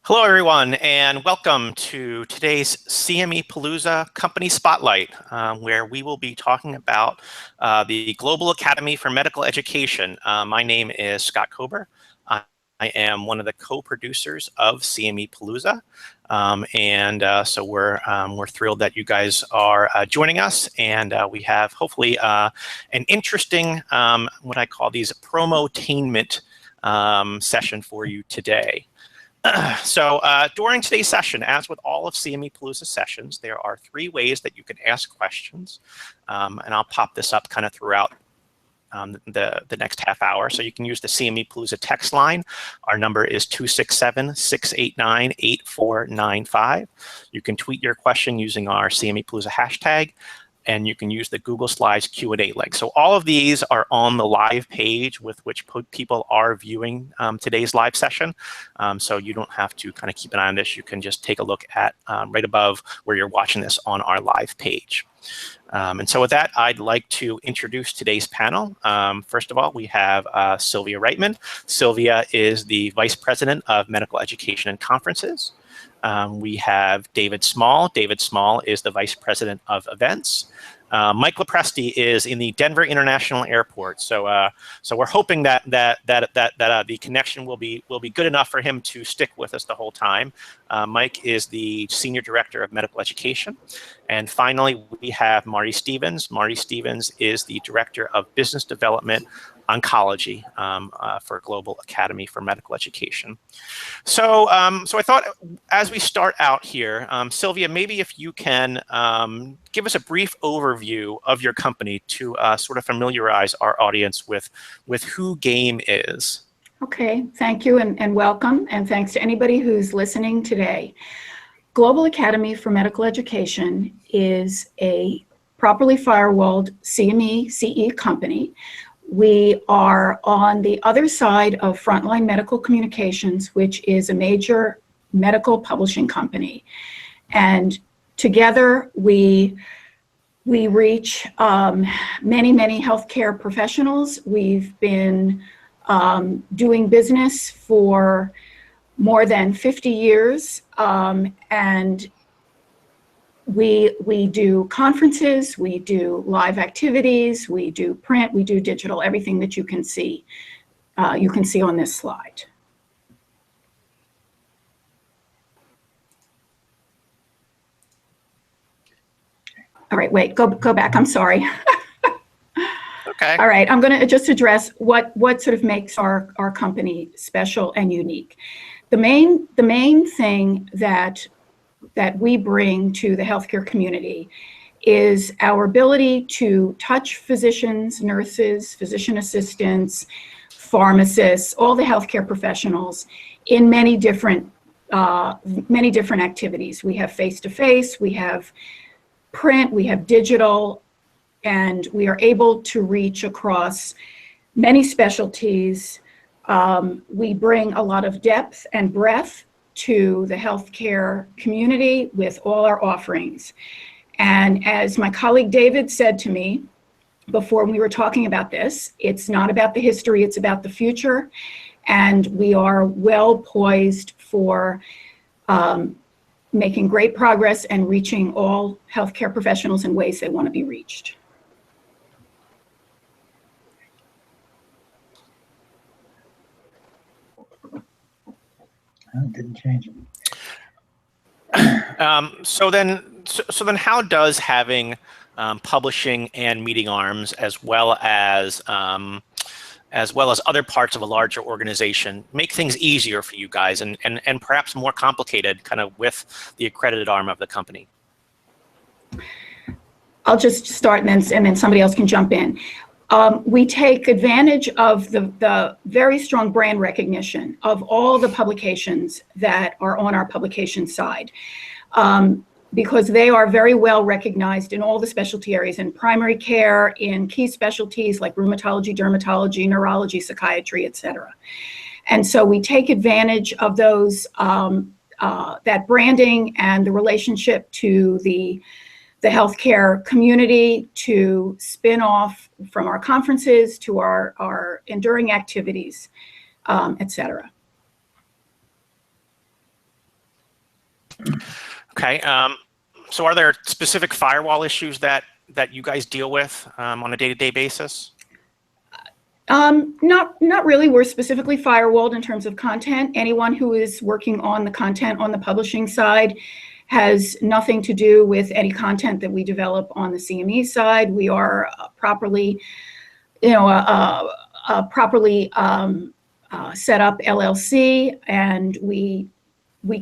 Hello, everyone, and welcome to today's CMEpalooza Company Spotlight, where we will be talking about the Global Academy for Medical Education. My name is Scott Kober. I am one of the co-producers of CMEpalooza, so we're thrilled that you guys are joining us, and we have hopefully an interesting what I call these promotainment session for you today. During today's session, as with all of CMEpalooza sessions, there are 3 ways that you can ask questions, and I'll pop this up kind of throughout the next half hour. So you can use the CMEpalooza text line. Our number is 267-689-8495. You can tweet your question using our CMEpalooza hashtag, and you can use the Google Slides Q&A link. So all of these are on the live page with which people are viewing today's live session. So you don't have to kind of keep an eye on this. You can just take a look at right above where you're watching this on our live page. And so with that, I'd like to introduce today's panel. First of all, we have Sylvia Reitman. Sylvia is the Vice President of Medical Education and Conferences. We have David Small. David Small is the Vice President of Events. Mike Lopresti is in the Denver International Airport. So we're hoping that the connection will be good enough for him to stick with us the whole time. Mike is the Senior Director of Medical Education. And finally, we have Marty Stevens. Marty Stevens is the Director of Business Development Oncology for Global Academy for Medical Education. So I thought as we start out here, Sylvia, maybe if you can give us a brief overview of your company to sort of familiarize our audience with who GAME is. Okay, thank you and welcome, and thanks to anybody who's listening today. Global Academy for Medical Education is a properly firewalled CME/CE company. We are on the other side of Frontline Medical Communications, which is a major medical publishing company. And together we reach many healthcare professionals. We've been doing business for more than 50 years, and we do conferences, we do live activities, we do print, we do digital, everything that you can see on this slide. All right, wait, go back, I'm sorry. Okay. All right, I'm going to just address what sort of makes our company special and unique. The main thing that we bring to the healthcare community is our ability to touch physicians, nurses, physician assistants, pharmacists, all the healthcare professionals in many different activities. We have face-to-face, we have print, we have digital, and we are able to reach across many specialties. We bring a lot of depth and breadth to the healthcare community with all our offerings. And as my colleague David said to me before we were talking about this, it's not about the history, it's about the future. And we are well poised for making great progress and reaching all healthcare professionals in ways they want to be reached. It didn't change it. So then how does having publishing and meeting arms as well as other parts of a larger organization make things easier for you guys and perhaps more complicated kind of with the accredited arm of the company? I'll just start and then somebody else can jump in. We take advantage of the very strong brand recognition of all the publications that are on our publication side, because they are very well recognized in all the specialty areas, in primary care, in key specialties like rheumatology, dermatology, neurology, psychiatry, etc. And so we take advantage of those, that branding and the relationship to the healthcare community to spin off from our conferences to our enduring activities, et cetera. Okay. So are there specific firewall issues that you guys deal with on a day-to-day basis? Not really. We're specifically firewalled in terms of content. Anyone who is working on the content on the publishing side has nothing to do with any content that we develop on the CME side. We are properly, properly set up LLC, and we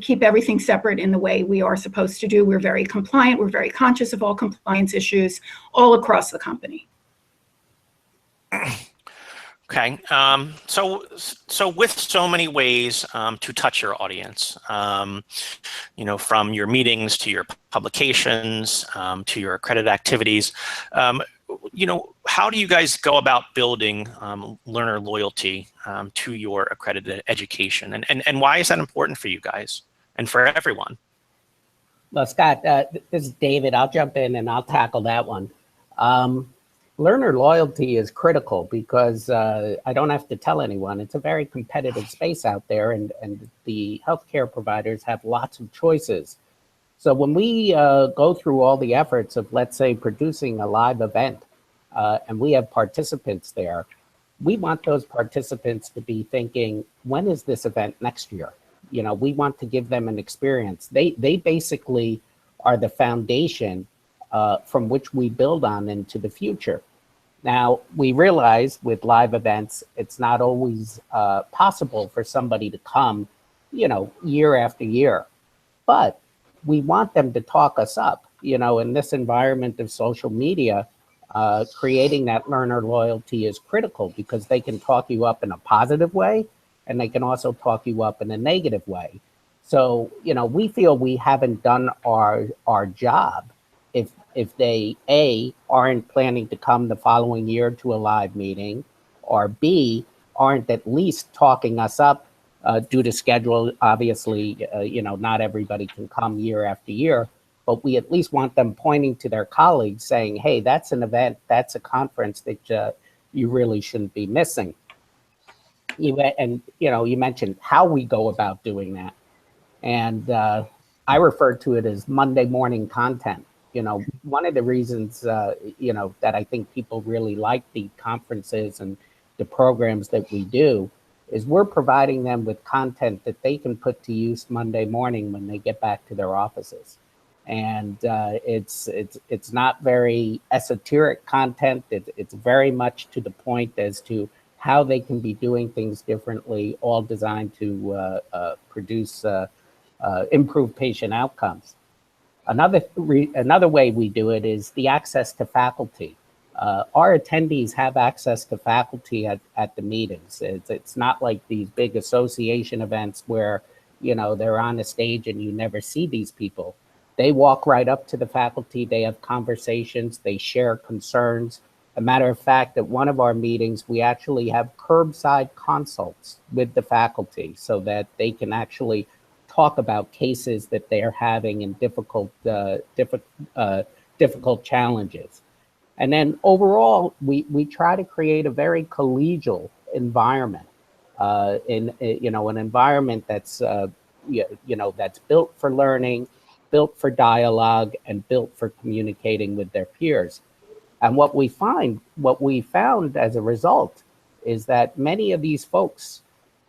keep everything separate in the way we are supposed to do. We're very compliant. We're very conscious of all compliance issues all across the company. Okay, so with so many ways to touch your audience, from your meetings to your publications to your accredited activities, how do you guys go about building learner loyalty to your accredited education, and why is that important for you guys and for everyone? Well, Scott, this is David. I'll jump in and I'll tackle that one. Learner loyalty is critical because I don't have to tell anyone. It's a very competitive space out there, and the healthcare providers have lots of choices. So when we go through all the efforts of, let's say, producing a live event, and we have participants there, we want those participants to be thinking, when is this event next year? We want to give them an experience. They basically are the foundation from which we build on into the future. Now, we realize with live events, it's not always possible for somebody to come, year after year. But we want them to talk us up. In this environment of social media, creating that learner loyalty is critical because they can talk you up in a positive way, and they can also talk you up in a negative way. So, we feel we haven't done our job if they, A, aren't planning to come the following year to a live meeting, or B, aren't at least talking us up due to schedule. Obviously, not everybody can come year after year, but we at least want them pointing to their colleagues saying, hey, that's an event, that's a conference that you really shouldn't be missing. You mentioned how we go about doing that. And I refer to it as Monday morning content. One of the reasons, that I think people really like the conferences and the programs that we do is we're providing them with content that they can put to use Monday morning when they get back to their offices. And it's not very esoteric content. It's very much to the point as to how they can be doing things differently, all designed to produce improved patient outcomes. Another way we do it is the access to faculty. Our attendees have access to faculty at the meetings. It's not like these big association events where, they're on a stage and you never see these people. They walk right up to the faculty, they have conversations, they share concerns. A matter of fact, at one of our meetings, we actually have curbside consults with the faculty so that they can actually talk about cases that they're having and difficult challenges. And then overall, we try to create a very collegial environment, an environment that's that's built for learning, built for dialogue, and built for communicating with their peers. And what we found as a result is that many of these folks,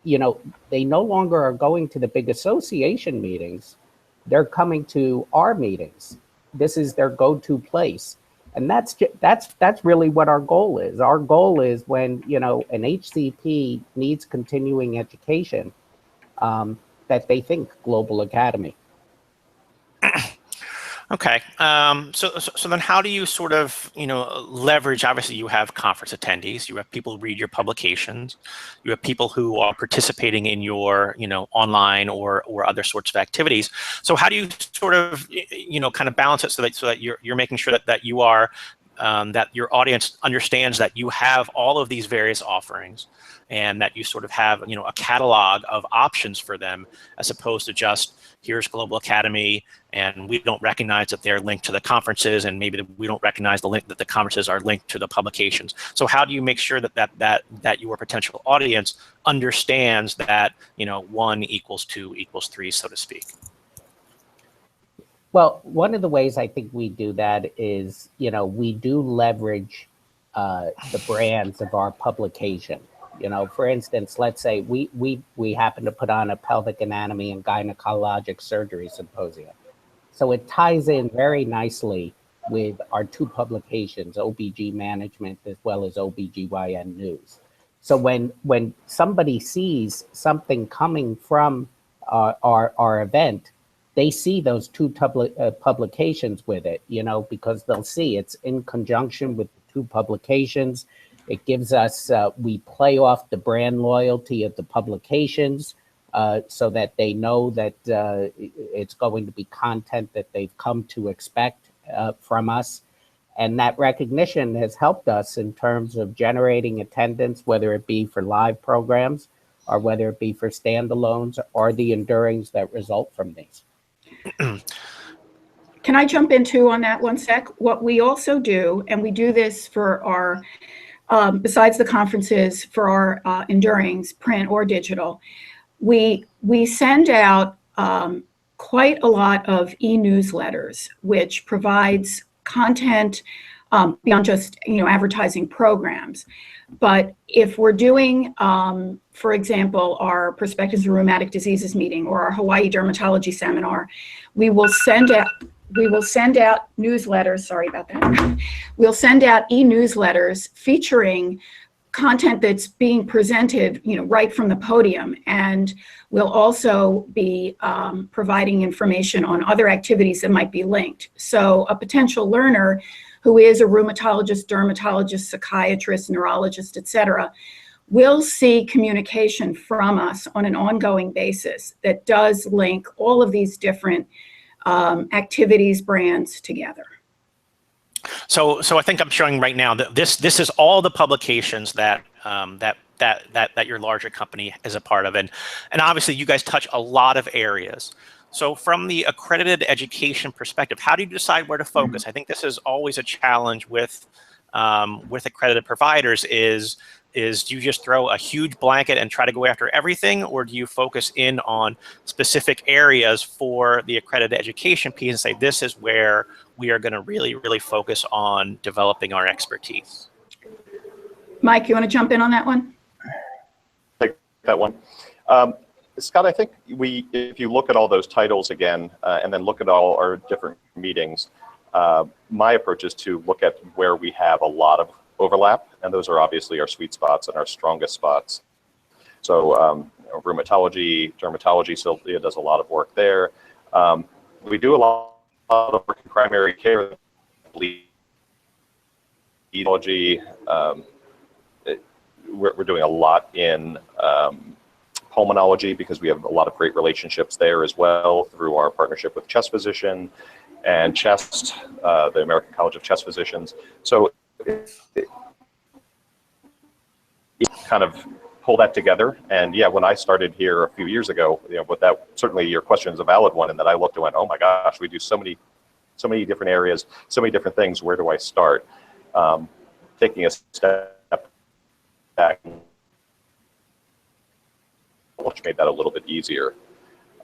they no longer are going to the big association meetings. They're coming to our meetings. This is their go-to place. And that's really what our goal is. Our goal is when, an HCP needs continuing education, that they think Global Academy. Okay, so then how do you sort of, leverage, obviously you have conference attendees, you have people who read your publications, you have people who are participating in your, online or other sorts of activities. So how do you sort of, kind of balance it so that you're making sure that you are, that your audience understands that you have all of these various offerings and that you sort of have, a catalog of options for them as opposed to just, here's Global Academy, and we don't recognize that they're linked to the conferences, and maybe we don't recognize the link that the conferences are linked to the publications. So how do you make sure that your potential audience understands that 1 = 2 = 3, so to speak? Well, one of the ways I think we do that is, we do leverage the brands of our publication. For instance, let's say we happen to put on a pelvic anatomy and gynecologic surgery symposium. So it ties in very nicely with our two publications, OBG Management as well as OBGYN News. So when somebody sees something coming from our event, they see those two publications with it, because they'll see it's in conjunction with the two publications. It gives us, we play off the brand loyalty of the publications so that they know that it's going to be content that they've come to expect from us. And that recognition has helped us in terms of generating attendance, whether it be for live programs or whether it be for standalones or the endurings that result from these. Can I jump in too on that one sec? What we also do, and we do this for our, besides the conferences, for our endurings, print or digital, we send out quite a lot of e-newsletters, which provides content beyond just advertising programs. But if we're doing, for example, our Perspectives of Rheumatic Diseases meeting or our Hawaii Dermatology Seminar, we will send out newsletters. Sorry about that. We'll send out e-newsletters featuring content that's being presented, right from the podium, and we'll also be providing information on other activities that might be linked. So a potential learner who is a rheumatologist, dermatologist, psychiatrist, neurologist, etc., will see communication from us on an ongoing basis that does link all of these different activities, brands together. So I think I'm showing right now that this is all the publications that that your larger company is a part of, and obviously you guys touch a lot of areas. So from the accredited education perspective, how do you decide where to focus? I think this is always a challenge with accredited providers. Is do you just throw a huge blanket and try to go after everything, or do you focus in on specific areas for the accredited education piece and say this is where we are going to really focus on developing our expertise? Mike, you want to jump in on that one? Take that one. Scott, I think if you look at all those titles again, and then look at all our different meetings, my approach is to look at where we have a lot of overlap, and those are obviously our sweet spots and our strongest spots. So rheumatology, dermatology, Sylvia does a lot of work there. We do a lot of work in primary care, etiology. We're doing a lot in pulmonology because we have a lot of great relationships there as well through our partnership with Chest Physician and Chest, the American College of Chest Physicians. So kind of pull that together. And yeah, when I started here a few years ago, but that certainly your question is a valid one, and that I looked and went, oh my gosh, we do so many different areas, so many different things. Where do I start? Taking a step back, which made that a little bit easier.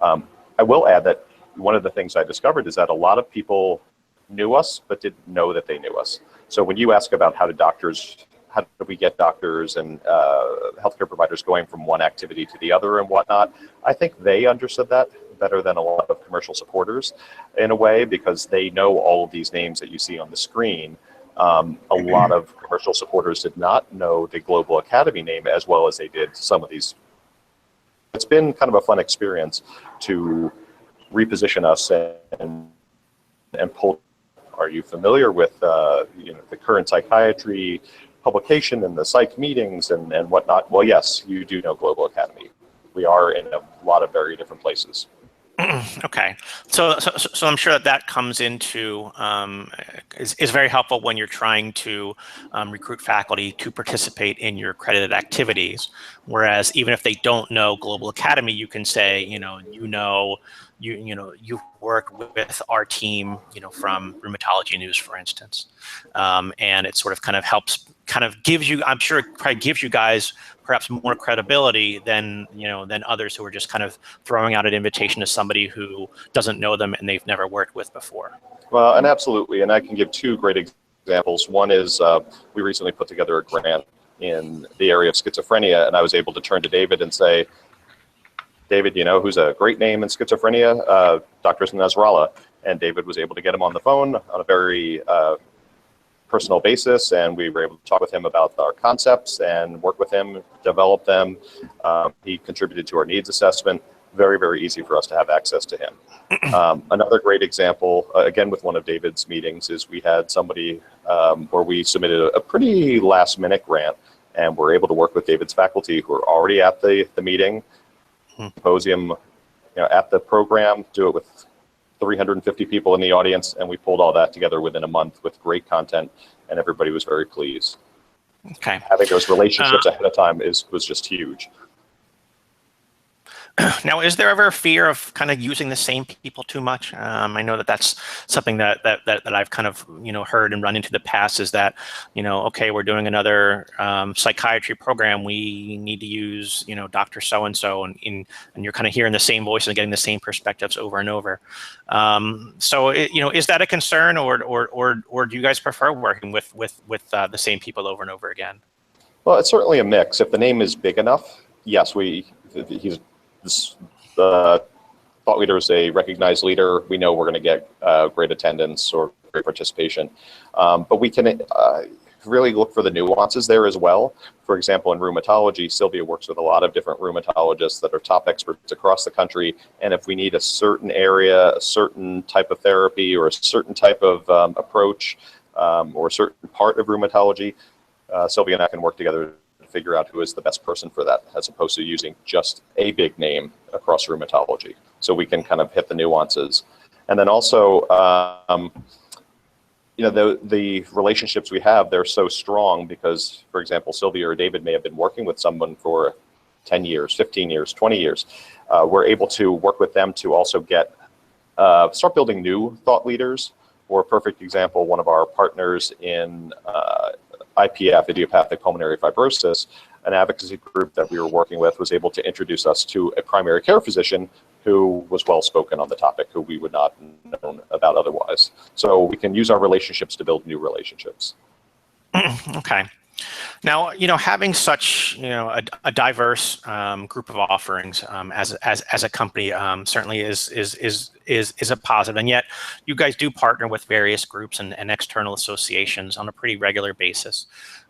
I will add that one of the things I discovered is that a lot of people knew us but didn't know that they knew us. So when you ask about how do we get doctors and healthcare providers going from one activity to the other and whatnot, I think they understood that better than a lot of commercial supporters in a way, because they know all of these names that you see on the screen. A lot of commercial supporters did not know the Global Academy name as well as they did some of these. It's been kind of a fun experience to reposition us and pull. Are you familiar with the current psychiatry publication and the psych meetings and whatnot? Well, yes, you do know Global Academy. We are in a lot of very different places. Okay, so I'm sure that comes into is very helpful when you're trying to recruit faculty to participate in your accredited activities. Whereas even if they don't know Global Academy, you can say you work with our team from Rheumatology News, for instance, and it sort of kind of helps kind of gives you, I'm sure it probably gives you guys perhaps more credibility than, than others who are just kind of throwing out an invitation to somebody who doesn't know them and they've never worked with before. Well, and absolutely, and I can give two great examples. One is we recently put together a grant in the area of schizophrenia, and I was able to turn to David and say, David, who's a great name in schizophrenia? Dr. Nasrallah. And David was able to get him on the phone on a very personal basis, and we were able to talk with him about our concepts and work with him, develop them. He contributed to our needs assessment. Very, very easy for us to have access to him. Another great example, again with one of David's meetings, is we had somebody where we submitted a pretty last-minute grant, and we're able to work with David's faculty who are already at the meeting, symposium, at the program, do it with 350 people in the audience, and we pulled all that together within a month with great content, and everybody was very pleased. Okay. Having those relationships ahead of time was just huge. Now, is there ever a fear of kind of using the same people too much? I know that that's something that I've kind of heard and run into the past, is that okay, we're doing another psychiatry program, we need to use Dr. So and so, and you're kind of hearing the same voices and getting the same perspectives over and over. So is that a concern, or do you guys prefer working with the same people over and over again? Well, it's certainly a mix. If the name is big enough, yes, the thought leader is a recognized leader. We know we're going to get great attendance or great participation, but we can really look for the nuances there as well. For example, in rheumatology, Sylvia works with a lot of different rheumatologists that are top experts across the country, and if we need a certain area, a certain type of therapy, or a certain type of approach, or a certain part of rheumatology, Sylvia and I can work together figure out who is the best person for that, as opposed to using just a big name across rheumatology. So we can kind of hit the nuances. And then also, the relationships we have, they're so strong because, for example, Sylvia or David may have been working with someone for 10 years, 15 years, 20 years. We're able to work with them to also start building new thought leaders. For a perfect example, one of our partners in IPF, idiopathic pulmonary fibrosis, an advocacy group that we were working with was able to introduce us to a primary care physician who was well spoken on the topic, who we would not have known about otherwise. So we can use our relationships to build new relationships. Okay. Now, having such a diverse group of offerings as a company certainly is a positive, and yet you guys do partner with various groups and external associations on a pretty regular basis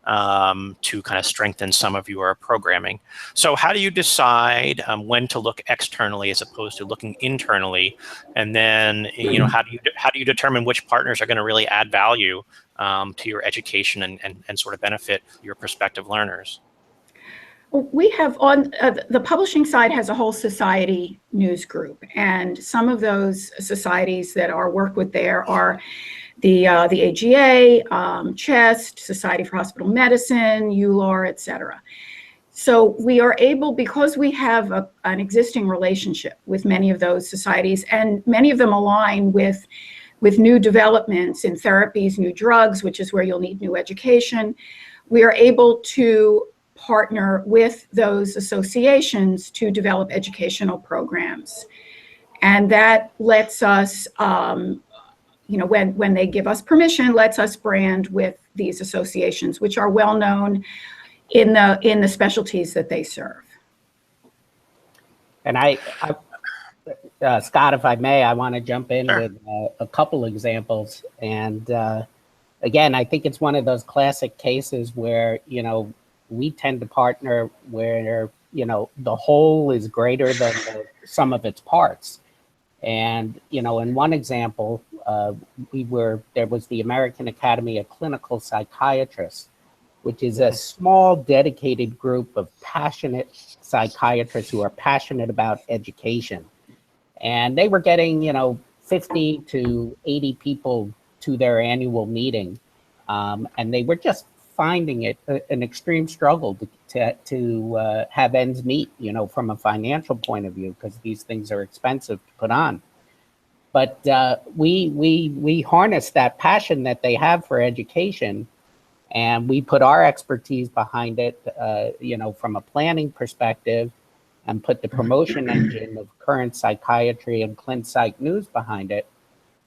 to kind of strengthen some of your programming. So how do you decide when to look externally as opposed to looking internally, and then how do you determine which partners are going to really add value to your education and sort of benefit your prospective learners? We have on the publishing side has a whole society news group, and some of those societies that are worked with there are the AGA, CHEST, Society for Hospital Medicine, EULAR, etc. So we are able, because we have an existing relationship with many of those societies, and many of them align with new developments in therapies, new drugs, which is where you'll need new education. We are able to partner with those associations to develop educational programs. And that lets us, when they give us permission, lets us brand with these associations, which are well known in the specialties that they serve. And Scott, if I may, I want to jump in with a couple examples. And again, I think it's one of those classic cases where, we tend to partner where, the whole is greater than the sum of its parts. And, in one example, there was the American Academy of Clinical Psychiatrists, which is a small dedicated group of passionate psychiatrists who are passionate about education. And they were getting, 50 to 80 people to their annual meeting. And they were just finding it an extreme struggle to have ends meet, from a financial point of view, because these things are expensive to put on. But we harness that passion that they have for education And we put our expertise behind it, from a planning perspective, and put the promotion engine of Current Psychiatry and Clin Psych News behind it.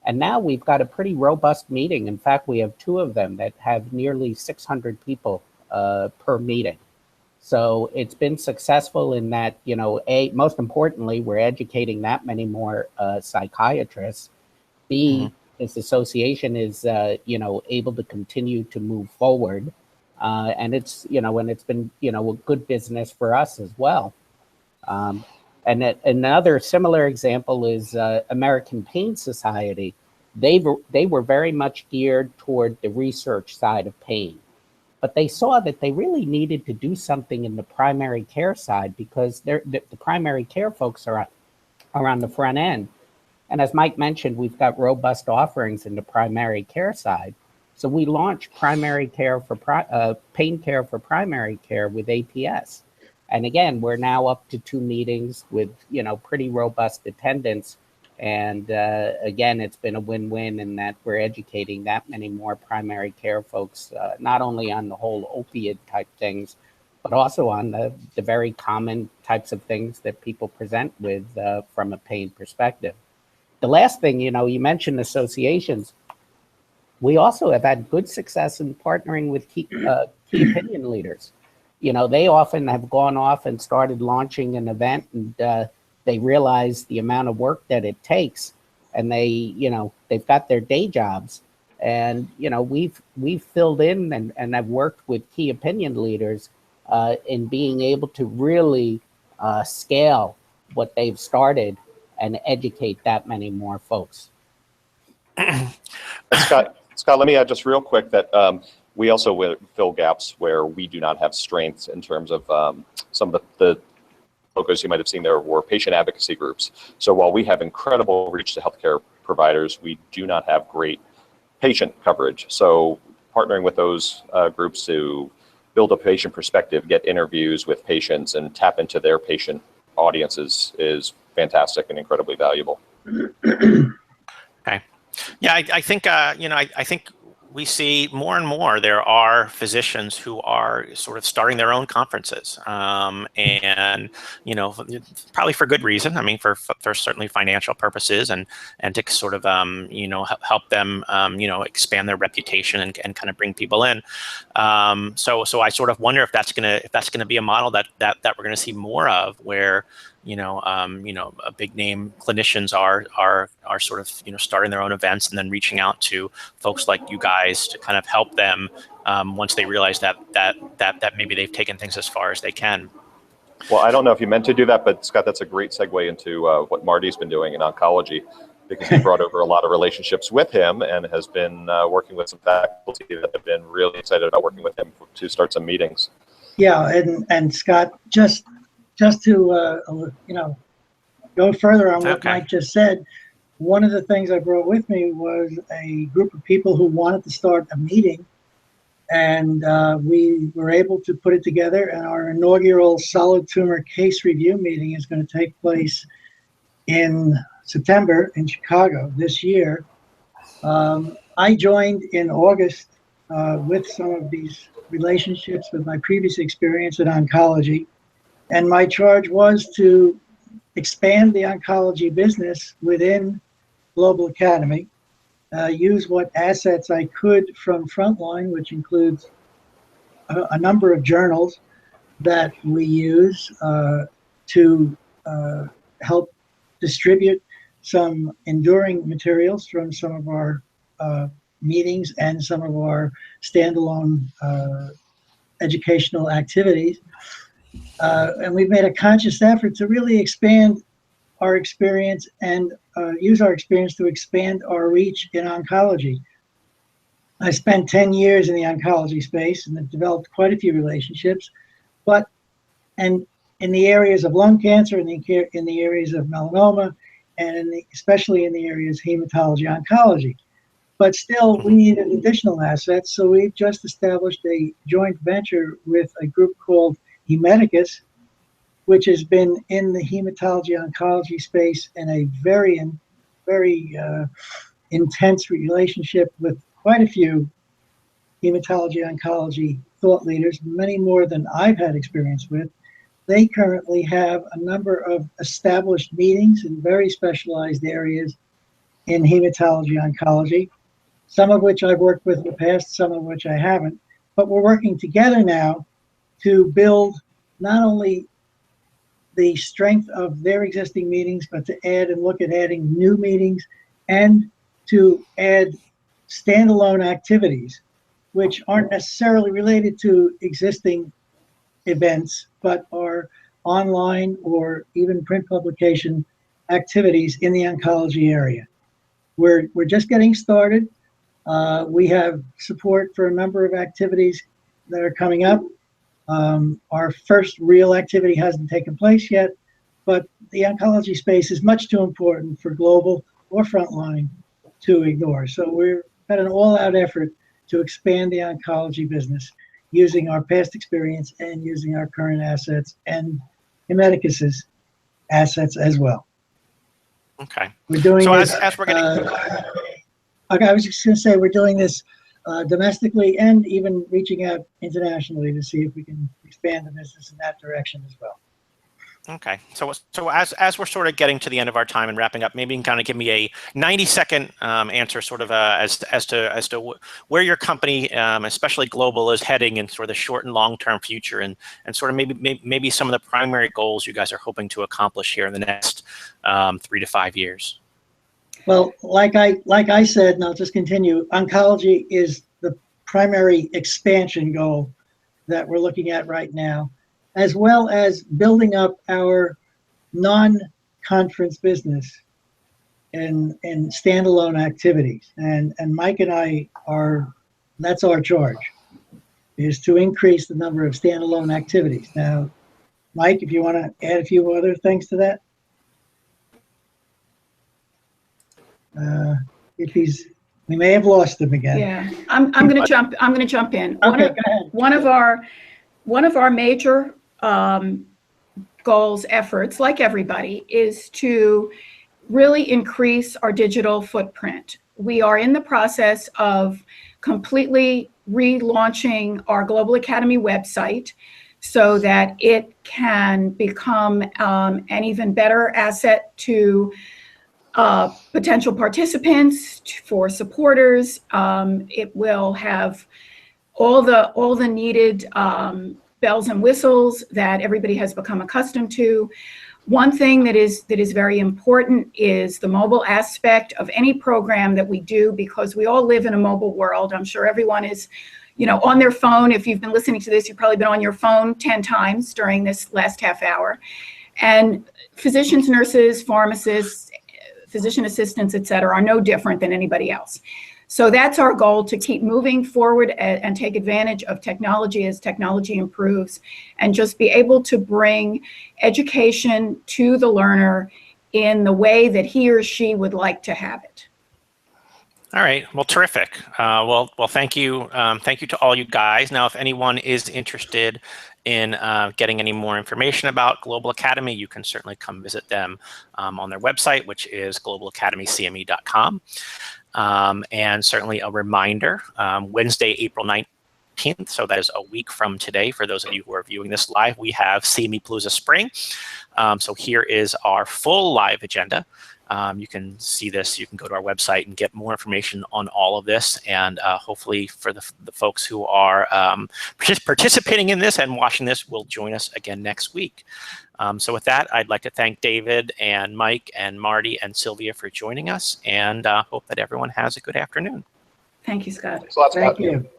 And now we've got a pretty robust meeting. In fact, we have 2 of them that have nearly 600 people per meeting. So it's been successful in that, most importantly, we're educating that many more psychiatrists. B, this association is, able to continue to move forward. And it's, and it's been, a good business for us as well. And another similar example is American Pain Society. They were very much geared toward the research side of pain, but they saw that they really needed to do something in the primary care side because the primary care folks are on the front end. And as Mike mentioned, we've got robust offerings in the primary care side. So we launched primary care for pain care for primary care with APS. And again, we're now up to 2 meetings with, pretty robust attendance. And again, it's been a win-win in that we're educating that many more primary care folks, not only on the whole opiate type things, but also on the very common types of things that people present with from a pain perspective. The last thing, you mentioned associations. We also have had good success in partnering with key opinion leaders. They often have gone off and started launching an event, and they realize the amount of work that it takes, and they've got their day jobs. And, we've filled in and have worked with key opinion leaders in being able to really scale what they've started and educate that many more folks. Scott, let me add just real quick that we also will fill gaps where we do not have strengths in terms of some of the logos you might have seen there were patient advocacy groups. So while we have incredible reach to healthcare providers, we do not have great patient coverage. So partnering with those groups to build a patient perspective, get interviews with patients, and tap into their patient audiences is fantastic and incredibly valuable. Okay. Yeah, I think, I think we see more and more there are physicians who are sort of starting their own conferences, and probably for good reason. I mean, for certainly financial purposes, and to sort of help them expand their reputation and kind of bring people in. So I sort of wonder if that's gonna be a model that we're gonna see more of, where a big name clinicians are sort of starting their own events and then reaching out to folks like you guys to kind of help them once they realize that maybe they've taken things as far as they can. Well, I don't know if you meant to do that, but Scott, that's a great segue into what Marty's been doing in oncology, because he brought over a lot of relationships with him and has been working with some faculty that have been really excited about working with him to start some meetings. Yeah, and Scott, just to go further on what Mike just said, one of the things I brought with me was a group of people who wanted to start a meeting, and we were able to put it together. And our inaugural solid tumor case review meeting is going to take place in September in Chicago this year. I joined in August with some of these relationships with my previous experience in oncology. And my charge was to expand the oncology business within Global Academy, use what assets I could from Frontline, which includes a number of journals that we use to help distribute some enduring materials from some of our meetings and some of our standalone educational activities. And we've made a conscious effort to really expand our experience and use our experience to expand our reach in oncology. I spent 10 years in the oncology space and have developed quite a few relationships, and in the areas of lung cancer, in the areas of melanoma, and especially in the areas of hematology oncology. But still, we needed additional assets, so we've just established a joint venture with a group called Hemedicus, which has been in the hematology oncology space in a very intense relationship with quite a few hematology oncology thought leaders, many more than I've had experience with. They currently have a number of established meetings in very specialized areas in hematology oncology, some of which I've worked with in the past, some of which I haven't. But we're working together now to build not only the strength of their existing meetings, but to add and look at adding new meetings and to add standalone activities, which aren't necessarily related to existing events, but are online or even print publication activities in the oncology area. We're just getting started. We have support for a number of activities that are coming up. Our first real activity hasn't taken place yet, but the oncology space is much too important for global or frontline to ignore. So we've got an all-out effort to expand the oncology business using our past experience and using our current assets and Hemedicus's assets as well. Okay. We're doing so this, as we're getting. I was just going to say we're doing this domestically and even reaching out internationally to see if we can expand the business in that direction as well. Okay, so as we're sort of getting to the end of our time and wrapping up, maybe you can kind of give me a 90-second answer, sort of as to where your company, especially global, is heading in sort of the short and long-term future, and sort of maybe some of the primary goals you guys are hoping to accomplish here in the next 3 to 5 years. Well, like I said, and I'll just continue, oncology is the primary expansion goal that we're looking at right now, as well as building up our non-conference business and standalone activities. And Mike and I that's our charge, is to increase the number of standalone activities. Now, Mike, if you want to add a few other things to that. We may have lost him again. Yeah, I'm going to jump in. Okay, go ahead. One of our major goals, efforts, like everybody, is to really increase our digital footprint. We are in the process of completely relaunching our Global Academy website so that it can become an even better asset to potential participants, for supporters. It will have all the needed bells and whistles that everybody has become accustomed to. One thing that is very important is the mobile aspect of any program that we do, because we all live in a mobile world. I'm sure everyone is, on their phone. If you've been listening to this, you've probably been on your phone 10 times during this last half hour. And physicians, nurses, pharmacists, physician assistants, et cetera, are no different than anybody else. So that's our goal, to keep moving forward and take advantage of technology as technology improves, and just be able to bring education to the learner in the way that he or she would like to have it. All right. Well, terrific. Well, thank you. Thank you to all you guys. Now, if anyone is interested in getting any more information about Global Academy, you can certainly come visit them on their website, which is globalacademycme.com. And certainly a reminder, Wednesday, April 19th, so that is a week from today, for those of you who are viewing this live, we have CMEpalooza Spring. So here is our full live agenda. You can see this, you can go to our website and get more information on all of this. And hopefully for the folks who are participating in this and watching this will join us again next week. So with that, I'd like to thank David and Mike and Marty and Sylvia for joining us, and hope that everyone has a good afternoon. Thanks, Scott. Thanks a lot, Scott. Thank you.